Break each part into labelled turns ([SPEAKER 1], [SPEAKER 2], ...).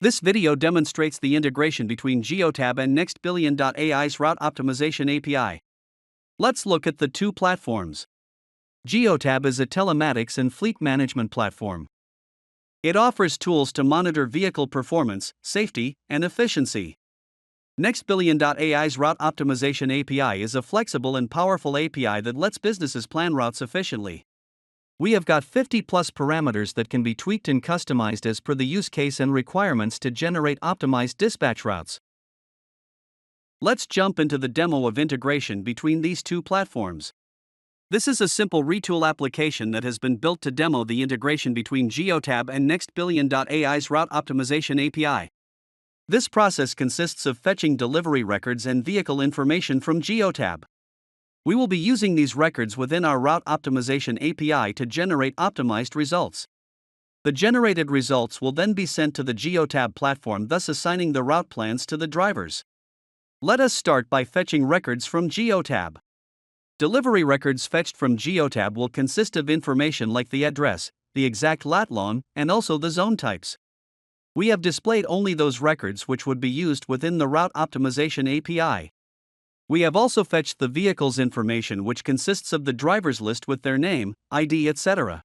[SPEAKER 1] This video demonstrates the integration between Geotab and NextBillion.ai's route optimization API. Let's look at the two platforms. Geotab is a telematics and fleet management platform. It offers tools to monitor vehicle performance, safety, and efficiency. NextBillion.ai's route optimization API is a flexible and powerful API that lets businesses plan routes efficiently. We have got 50+ parameters that can be tweaked and customized as per the use case and requirements to generate optimized dispatch routes. Let's jump into the demo of integration between these two platforms. This is a simple retool application that has been built to demo the integration between Geotab and NextBillion.ai's route optimization API. This process consists of fetching delivery records and vehicle information from Geotab. We will be using these records within our route optimization API to generate optimized results. The generated results will then be sent to the Geotab platform, thus assigning the route plans to the drivers. Let us start by fetching records from Geotab. Delivery records fetched from Geotab will consist of information like the address, the exact lat long, and also the zone types. We have displayed only those records which would be used within the route optimization API. We have also fetched the vehicle's information, which consists of the driver's list with their name, ID, etc.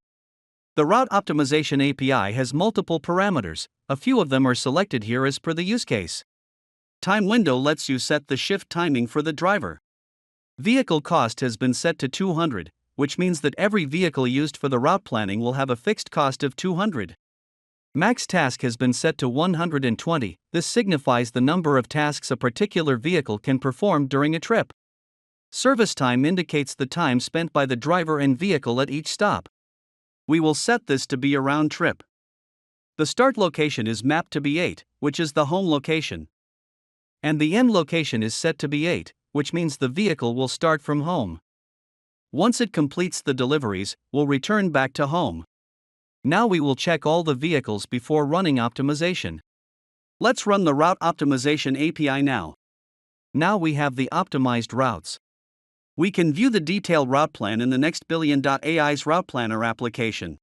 [SPEAKER 1] The route optimization API has multiple parameters. A few of them are selected here as per the use case. Time window lets you set the shift timing for the driver. Vehicle cost has been set to 200, which means that every vehicle used for the route planning will have a fixed cost of 200. Max task has been set to 120, this signifies the number of tasks a particular vehicle can perform during a trip. Service time indicates the time spent by the driver and vehicle at each stop. We will set this to be a round trip. The start location is mapped to be 8, which is the home location. And the end location is set to be 8, which means the vehicle will start from home. Once it completes the deliveries, we'll return back to home. Now we will check all the vehicles before running optimization. Let's run the route optimization API now. Now we have the optimized routes. We can view the detailed route plan in the NextBillion.ai's route planner application.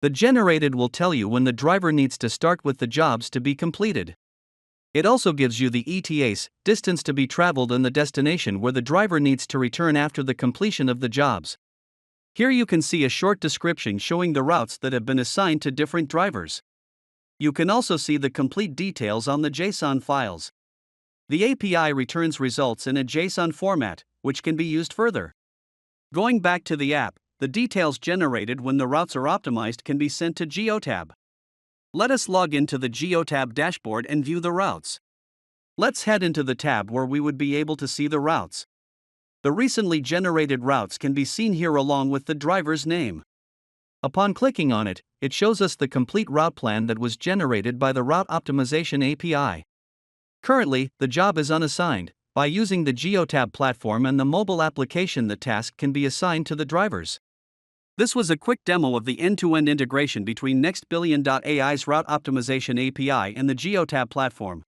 [SPEAKER 1] The generated will tell you when the driver needs to start with the jobs to be completed. It also gives you the ETAs, distance to be traveled, and the destination where the driver needs to return after the completion of the jobs. Here you can see a short description showing the routes that have been assigned to different drivers. You can also see the complete details on the JSON files. The API returns results in a JSON format, which can be used further. Going back to the app, the details generated when the routes are optimized can be sent to Geotab. Let us log into the Geotab dashboard and view the routes. Let's head into the tab where we would be able to see the routes. The recently generated routes can be seen here along with the driver's name. Upon clicking on it, it shows us the complete route plan that was generated by the route optimization API. Currently, the job is unassigned. By using the Geotab platform and the mobile application, the task can be assigned to the drivers. This was a quick demo of the end-to-end integration between NextBillion.ai's route optimization API and the Geotab platform.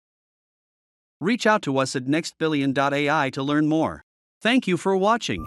[SPEAKER 1] Reach out to us at NextBillion.ai to learn more. Thank you for watching.